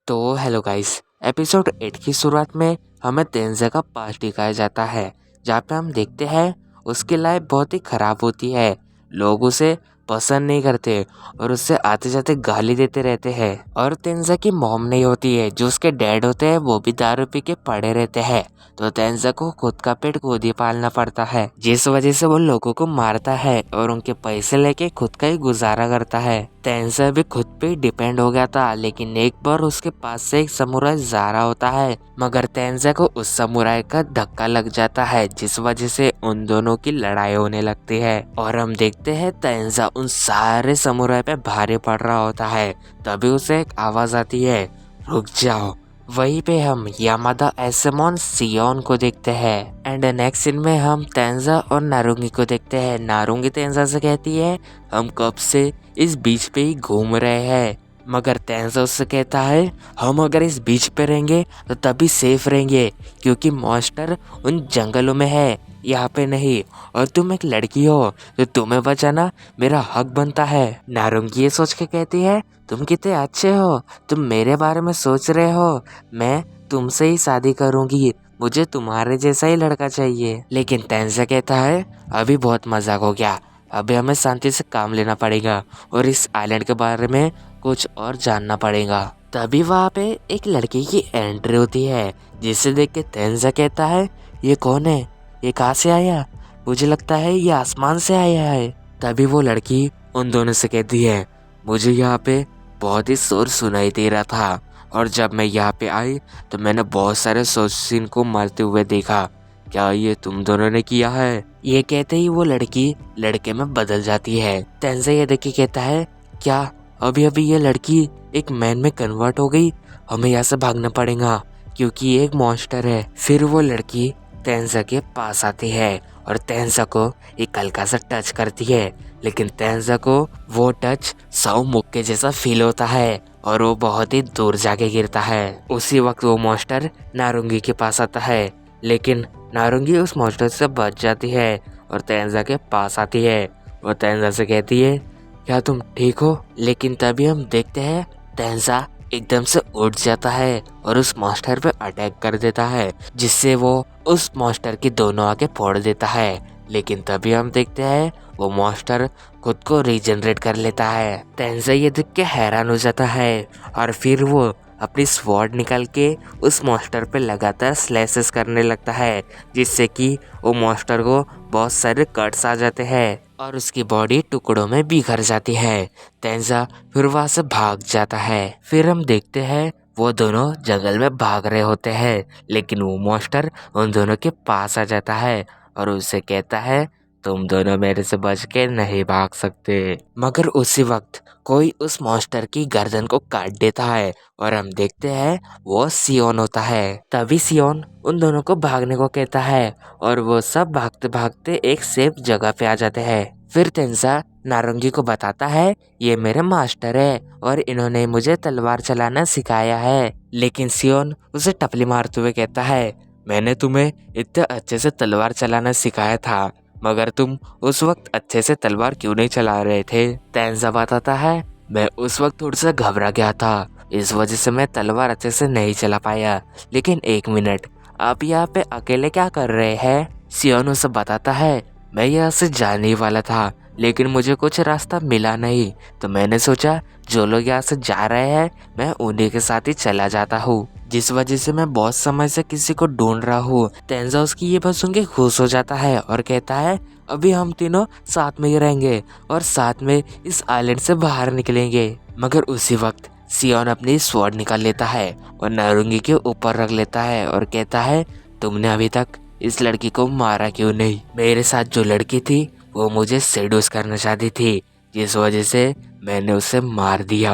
तो hello guys, episode 8 की शुरुआत में हमें तेंज़ा का पास्ट दिखाया जाता है, जहाँ पे हम देखते हैं उसकी लाइफ बहुत ही ख़राब होती है। लोग उसे पसंद नहीं करते और उससे आते जाते गाली देते रहते हैं। और तेंज़ा की मॉम नहीं होती है, जो उसके डैड होते हैं वो भी दारू पी के पड़े रहते हैं। तो तेंज़ा को खुद का पेट खुद ही पालना पड़ता है, जिस वजह से वो लोगों को मारता है और उनके पैसे लेके खुद का ही गुजारा करता है। तेंज़ा भी खुद पे ही डिपेंड हो गया था, लेकिन एक बार उसके पास से एक समुराई ज़ारा होता है, मगर तेंज़ा को उस समुराई का धक्का लग जाता है, जिस वजह से उन दोनों की लड़ाई होने लगती है। और हम देखते हैं तेंज़ा उन सारे समुराई पे भारी पड़ रहा होता है। तभी उसे एक आवाज आती है, रुक जाओ। वहीं पे हम यामादा एसेमोन सियोन को देखते हैं। एंड नेक्स्ट सीन में हम तेंज़ा और नारुंगी को देखते हैं। नारुंगी तेंज़ा से कहती है, हम कब से इस बीच पे ही घूम रहे हैं, मगर तेंज़ा उससे कहता है, हम अगर इस बीच पे रहेंगे तो तभी सेफ रहेंगे, क्योंकि मॉन्स्टर उन जंगलों में है, यहाँ पे नहीं। और तुम एक लड़की हो तो तुम्हें बचाना मेरा हक बनता है। नारुंगी ये सोच के कहती है, तुम कितने अच्छे हो, तुम मेरे बारे में सोच रहे हो, मैं तुमसे ही शादी करूंगी, मुझे तुम्हारे जैसा ही लड़का चाहिए। लेकिन तेंज़ा कहता है, अभी बहुत मजाक हो गया, अभी हमें शांति से काम लेना पड़ेगा और इस आइलैंड के बारे में कुछ और जानना पड़ेगा। तभी वहाँ पे एक लड़की की एंट्री होती है, जिसे देख के तेंज़ा कहता है, ये कौन है, ये कहाँ से आया, मुझे लगता है ये आसमान से आया है। तभी वो लड़की उन दोनों से कहती है, मुझे यहाँ पे बहुत ही शोर सुनाई दे रहा था और जब मैं यहाँ पे आई तो मैंने बहुत सारे शौकीन को मरते हुए देखा, क्या ये तुम दोनों ने किया है। ये कहते ही वो लड़की लड़के में बदल जाती है। तेंज़ा ये देख के कहता है, क्या अभी अभी ये लड़की एक मैन में कन्वर्ट हो गई, हमें यहाँ से भागना पड़ेगा क्योंकि ये एक मॉन्स्टर है। फिर वो लड़की तेंज़ा के पास आती है और तेंज़ा को एक हल्का सा टच करती है, लेकिन तेंज़ा को वो टच 100 मुक्के जैसा फील होता है और वो बहुत ही दूर जाके गिरता है। उसी वक्त वो मॉन्स्टर नारुंगी के पास आता है, लेकिन नारुंगी उस मॉन्स्टर से बच जाती है और तेंज़ा के पास आती है और तेंज़ा से कहती है, क्या तुम ठीक हो। लेकिन तभी हम देखते हैं तेंज़ा एकदम से उठ जाता है और उस मॉन्स्टर पे अटैक कर देता है, जिससे वो उस मॉन्स्टर की दोनों आंखें फोड़ देता है। लेकिन तभी हम देखते हैं वो मॉन्स्टर खुद को रीजनरेट कर लेता है। तेंज़ा ये देख के हैरान हो जाता है और फिर वो अपनी स्वॉर्ड निकाल के उस मॉन्स्टर पे लगातार स्लैशेस करने लगता है, जिससे कि वो मॉन्स्टर को बहुत सारे कट्स आ जाते हैं और उसकी बॉडी टुकड़ों में बिखर जाती है। तेंज़ा फिर वहां से भाग जाता है। फिर हम देखते हैं वो दोनों जंगल में भाग रहे होते हैं, लेकिन वो मॉन्स्टर उन दोनों के पास आ जाता है और उससे कहता है, तुम दोनों मेरे से बच के नहीं भाग सकते। मगर उसी वक्त कोई उस मॉन्स्टर की गर्दन को काट देता है और हम देखते हैं वो सियोन होता है। तभी सियोन उन दोनों को भागने को कहता है और वो सब भागते भागते एक सेफ जगह पे आ जाते हैं। फिर तेंज़ा नारंगी को बताता है, ये मेरे मास्टर है और इन्होंने मुझे तलवार चलाना सिखाया है। लेकिन सियोन उसे टपली मारते हुए कहता है, मैंने तुम्हें इतने अच्छे से तलवार चलाना सिखाया था, मगर तुम उस वक्त अच्छे से तलवार क्यों नहीं चला रहे थे। तेंज़ा बताता है, मैं उस वक्त थोड़ा सा घबरा गया था, इस वजह से मैं तलवार अच्छे से नहीं चला पाया। लेकिन एक मिनट, आप यहाँ पे अकेले क्या कर रहे हैं। सियोन उसे बताता है, मैं यहाँ से जाने ही वाला था, लेकिन मुझे कुछ रास्ता मिला नहीं, तो मैंने सोचा जो लोग यहाँ से जा रहे हैं मैं उन्हीं के साथ ही चला जाता हूँ, जिस वजह से मैं बहुत समय से किसी को ढूंढ रहा हूँ। तेंज़ा उसकी ये बात सुन के खुश हो जाता है और कहता है, अभी हम तीनों साथ में ही रहेंगे और साथ में इस आइलैंड से बाहर निकलेंगे। मगर उसी वक्त सियोन अपनी स्वॉर्ड निकाल लेता है और नारुंगी के ऊपर रख लेता है और कहता है, तुमने अभी तक इस लड़की को मारा क्यों नहीं। मेरे साथ जो लड़की थी वो मुझे सेड्यूस करना चाहती थी, जिस वजह से मैंने उसे मार दिया।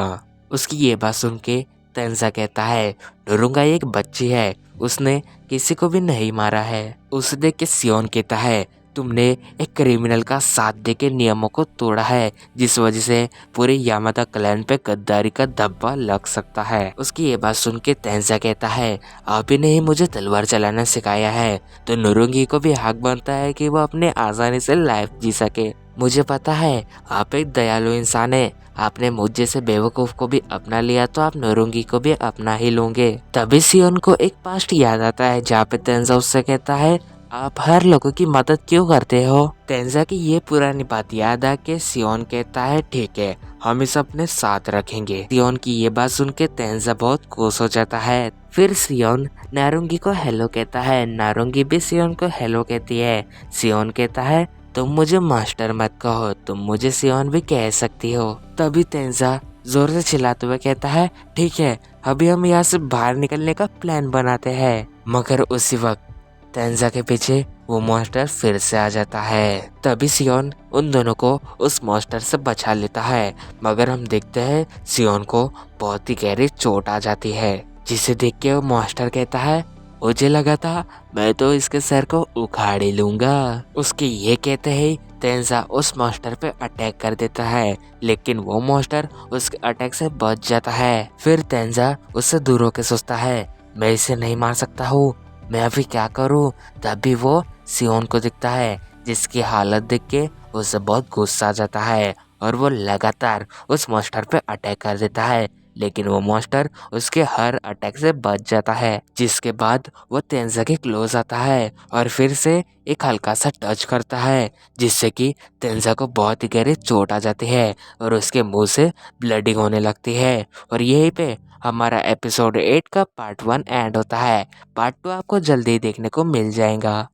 उसकी ये बात सुन के तेंज़ा कहता है, डोरुंगा एक बच्ची है, उसने किसी को भी नहीं मारा है। उसे देख के सियोन कहता है, तुमने एक क्रिमिनल का साथ दे के नियमों को तोड़ा है, जिस वजह से पूरे यामादा क्लैन पे गद्दारी का धब्बा लग सकता है। उसकी ये बात सुन के तेंज़ा कहता है, आप ही ने ही मुझे तलवार चलाना सिखाया है, तो नुरुंगी को भी हक बनता है कि वो अपने आसानी से लाइफ जी सके। मुझे पता है आप एक दयालु इंसान है, आपने मुझ जैसे बेवकूफ को भी अपना लिया तो आप नोरुंगी को भी अपना ही लोगे। तभी सियोन को एक पास्ट याद आता है जहाँ पे तेंजा उससे कहता है आप हर लोगों की मदद क्यों करते हो। तेंजा की ये पुरानी बात याद आके सियोन कहता है ठीक है हम इसे अपने साथ रखेंगे। सियोन की ये बात सुन के तेंजा बहुत खुश हो जाता है। फिर सियोन नारुंगी को हेलो कहता है, नारुंगी भी सियोन को हेलो कहती है। सियोन कहता है तुम मुझे मास्टर मत कहो, तुम मुझे सियोन भी कह सकती हो। तभी तेंजा जोर से चिल्लाते हुए कहता है ठीक है अभी हम यहाँ से बाहर निकलने का प्लान बनाते हैं। मगर उसी वक्त तेंजा के पीछे वो मॉन्स्टर फिर से आ जाता है। तभी सियोन उन दोनों को उस मॉन्स्टर से बचा लेता है। मगर हम देखते हैं सियोन को बहुत ही गहरी चोट आ जाती है, जिसे देख के वो मॉन्स्टर कहता है मुझे लगा था मैं तो इसके सर को उखाड़ ही लूंगा। उसके ये कहते ही तेंजा उस मॉन्स्टर पे अटैक कर देता है, लेकिन वो मॉन्स्टर उसके अटैक से बच जाता है। फिर तेंजा उससे दूर होकर सोचता है मैं इसे नहीं मार सकता हूँ, मैं अभी क्या करूँ। तभी वो सियोन को दिखता है, जिसकी हालत देख के उसे बहुत गुस्सा आ जाता है और वो लगातार उस मॉन्स्टर पे अटैक कर देता है। लेकिन वो मॉन्स्टर उसके हर अटैक से बच जाता है, जिसके बाद वो तेंजा के क्लोज आता है और फिर से एक हल्का सा टच करता है, जिससे कि तेंजा को बहुत ही गहरी चोट आ जाती है और उसके मुंह से ब्लडिंग होने लगती है। और यहीं पे हमारा एपिसोड 8 का पार्ट 1 एंड होता है। पार्ट 2 आपको जल्दी ही देखने को मिल जाएगा।